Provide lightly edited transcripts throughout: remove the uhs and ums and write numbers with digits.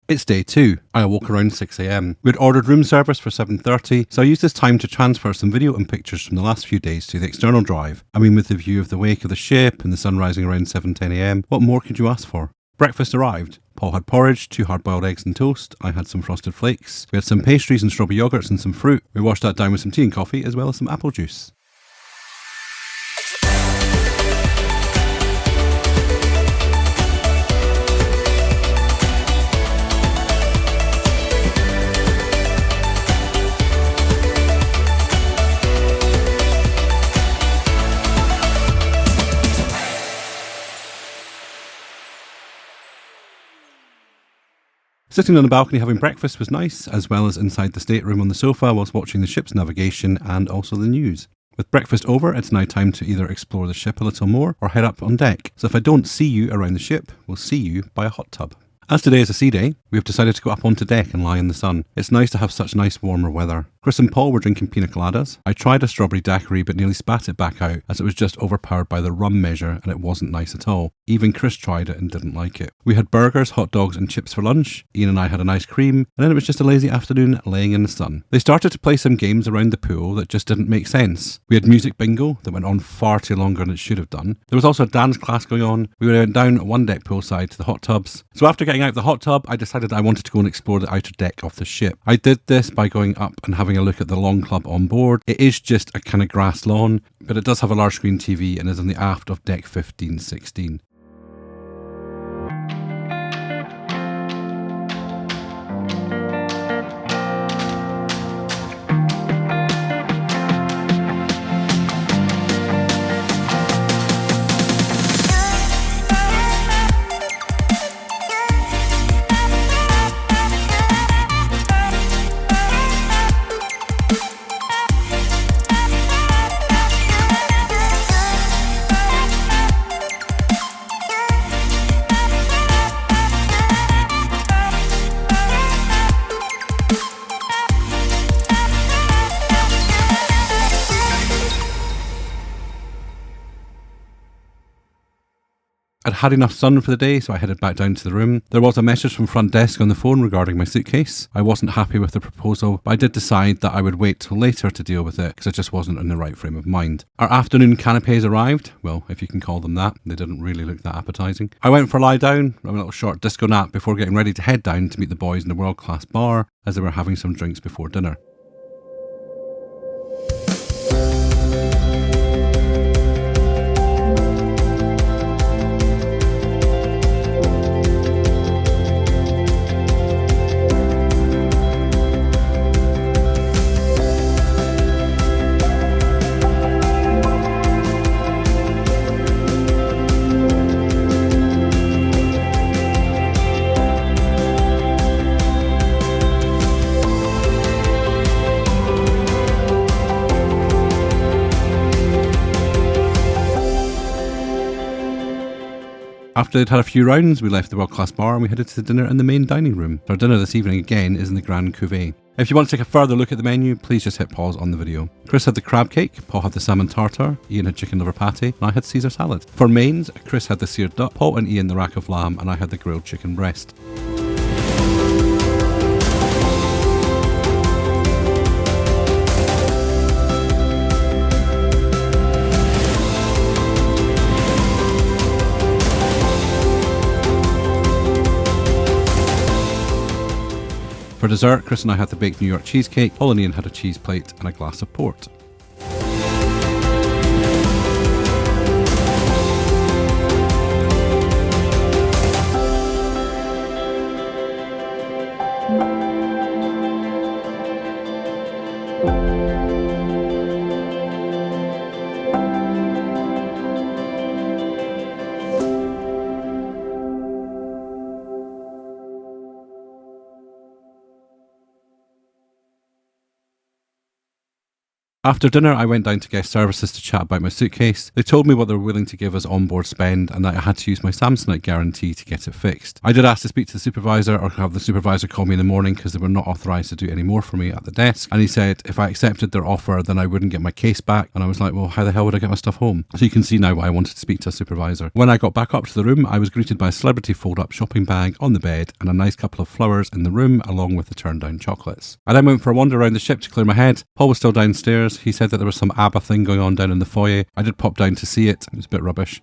It's day 2. I awoke around 6 AM. We had ordered room service for 7:30, so I used this time to transfer some video and pictures from the last few days to the external drive. I mean, with the view of the wake of the ship and the sun rising around 7:10 AM, what more could you ask for? Breakfast arrived. Paul had porridge, 2 hard-boiled eggs and toast. I had some frosted flakes. We had some pastries and strawberry yogurts and some fruit. We washed that down with some tea and coffee, as well as some apple juice. Sitting on the balcony having breakfast was nice, as well as inside the stateroom on the sofa whilst watching the ship's navigation and also the news. With breakfast over, it's now time to either explore the ship a little more or head up on deck. So if I don't see you around the ship, we'll see you by a hot tub. As today is a sea day, we have decided to go up onto deck and lie in the sun. It's nice to have such nice warmer weather. Chris and Paul were drinking pina coladas. I tried a strawberry daiquiri but nearly spat it back out as it was just overpowered by the rum measure and it wasn't nice at all. Even Chris tried it and didn't like it. We had burgers, hot dogs and chips for lunch. Ian and I had an ice cream and then it was just a lazy afternoon laying in the sun. They started to play some games around the pool that just didn't make sense. We had music bingo that went on far too longer than it should have done. There was also a dance class going on. We went down one deck poolside to the hot tubs. So after getting out of the hot tub, I decided I wanted to go and explore the outer deck of the ship. I did this by going up and having a look at the lawn club on board. It is just a kind of grass lawn, but it does have a large screen TV and is on the aft of deck 15-16. I'd had enough sun for the day, so I headed back down to the room. There was a message from front desk on the phone regarding my suitcase. I wasn't happy with the proposal, but I did decide that I would wait till later to deal with it because I just wasn't in the right frame of mind. Our afternoon canapes arrived. Well, if you can call them that. They didn't really look that appetizing. I went for a lie down, a little short disco nap before getting ready to head down to meet the boys in the world-class bar as they were having some drinks before dinner. After they'd had a few rounds, we left the world-class bar and we headed to dinner in the main dining room. Our dinner this evening again is in the Grand Cuvée. If you want to take a further look at the menu, please just hit pause on the video. Chris had the crab cake, Paul had the salmon tartare, Ian had chicken liver patty, and I had Caesar salad. For mains, Chris had the seared duck, Paul and Ian the rack of lamb, and I had the grilled chicken breast. For dessert, Chris and I had the baked New York cheesecake, Paul and Ian had a cheese plate and a glass of port. After dinner, I went down to guest services to chat about my suitcase. They told me what they were willing to give us onboard spend and that I had to use my Samsonite guarantee to get it fixed. I did ask to speak to the supervisor or have the supervisor call me in the morning because they were not authorised to do any more for me at the desk. And he said if I accepted their offer, then I wouldn't get my case back. And I was like, well, how the hell would I get my stuff home? So you can see now why I wanted to speak to a supervisor. When I got back up to the room, I was greeted by a celebrity fold-up shopping bag on the bed and a nice couple of flowers in the room along with the turned-down chocolates. I then went for a wander around the ship to clear my head. Paul was still downstairs. He said that there was some ABBA thing going on down in the foyer. I did pop down to see it. It was a bit rubbish.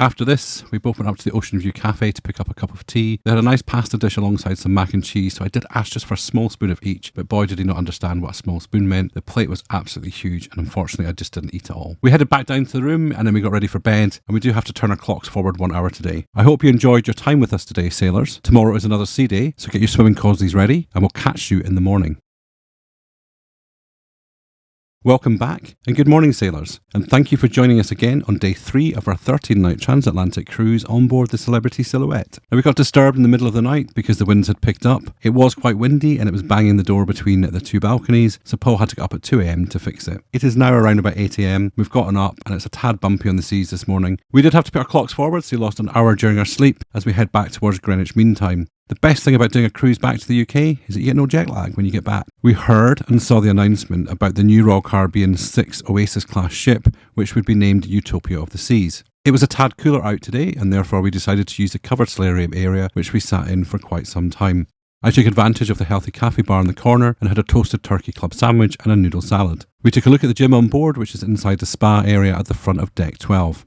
After this, we both went up to the Ocean View Cafe to pick up a cup of tea. They had a nice pasta dish alongside some mac and cheese, so I did ask just for a small spoon of each, but boy did he not understand what a small spoon meant. The plate was absolutely huge, and unfortunately I just didn't eat it all. We headed back down to the room, and then we got ready for bed, and we do have to turn our clocks forward 1 hour today. I hope you enjoyed your time with us today, sailors. Tomorrow is another sea day, so get your swimming causeries ready, and we'll catch you in the morning. Welcome back and good morning, sailors, and thank you for joining us again on day 3 of our 13-night transatlantic cruise on board the Celebrity Silhouette. Now, we got disturbed in the middle of the night because the winds had picked up. It was quite windy and it was banging the door between the 2 balconies, so Paul had to get up at 2 a.m. to fix it. It is now around about 8 a.m. We've gotten up and it's a tad bumpy on the seas this morning. We did have to put our clocks forward, so we lost an hour during our sleep as we head back towards Greenwich Mean Time. The best thing about doing a cruise back to the UK is that you get no jet lag when you get back. We heard and saw the announcement about the new Royal Caribbean 6 Oasis-class ship, which would be named Utopia of the Seas. It was a tad cooler out today, and therefore we decided to use the covered solarium area, which we sat in for quite some time. I took advantage of the healthy cafe bar in the corner and had a toasted turkey club sandwich and a noodle salad. We took a look at the gym on board, which is inside the spa area at the front of Deck 12.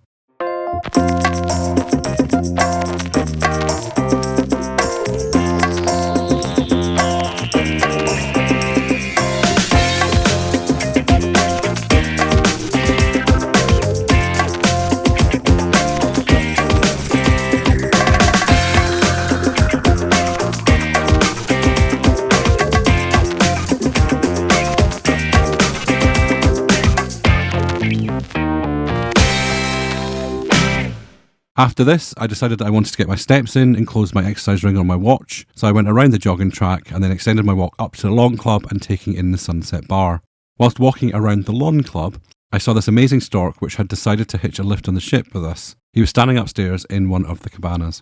After this, I decided I wanted to get my steps in and close my exercise ring on my watch, so I went around the jogging track and then extended my walk up to the Lawn Club and taking in the Sunset Bar. Whilst walking around the Lawn Club, I saw this amazing stork which had decided to hitch a lift on the ship with us. He was standing upstairs in one of the cabanas.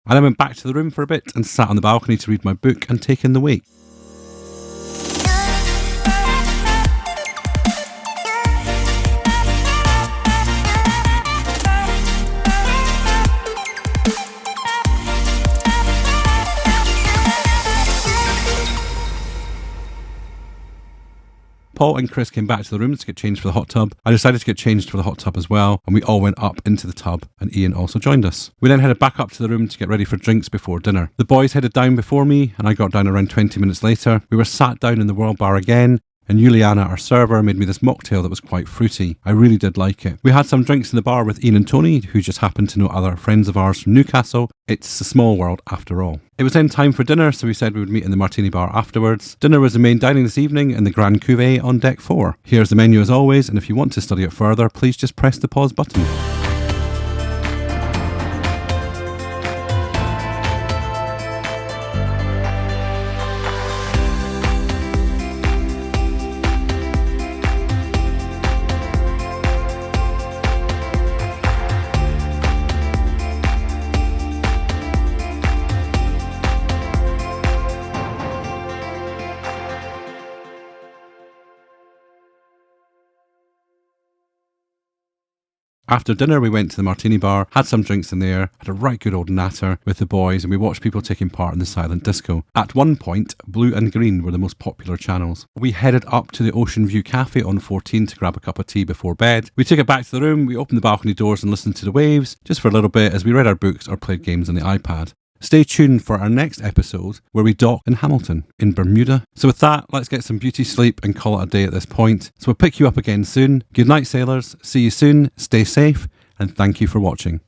I then went back to the room for a bit and sat on the balcony to read my book and take in the wake. Paul and Chris came back to the rooms to get changed for the hot tub. I decided to get changed for the hot tub as well, and we all went up into the tub, and Ian also joined us. We then headed back up to the room to get ready for drinks before dinner. The boys headed down before me, and I got down around 20 minutes later. We were sat down in the World Bar again, and Juliana, our server, made me this mocktail that was quite fruity. I really did like it. We had some drinks in the bar with Ian and Tony, who just happened to know other friends of ours from Newcastle. It's a small world after all. It was then time for dinner, so we said we would meet in the Martini Bar afterwards. Dinner was the main dining this evening in the Grand Cuvée on Deck 4. Here's the menu as always, and if you want to study it further, please just press the pause button. After dinner, we went to the Martini Bar, had some drinks in there, had a right good old natter with the boys, and we watched people taking part in the silent disco. At one point, blue and green were the most popular channels. We headed up to the Ocean View Cafe on 14 to grab a cup of tea before bed. We took it back to the room, we opened the balcony doors and listened to the waves, just for a little bit as we read our books or played games on the iPad. Stay tuned for our next episode where we dock in Hamilton, in Bermuda. So with that, let's get some beauty sleep and call it a day at this point. So we'll pick you up again soon. Good night, sailors. See you soon. Stay safe. And thank you for watching.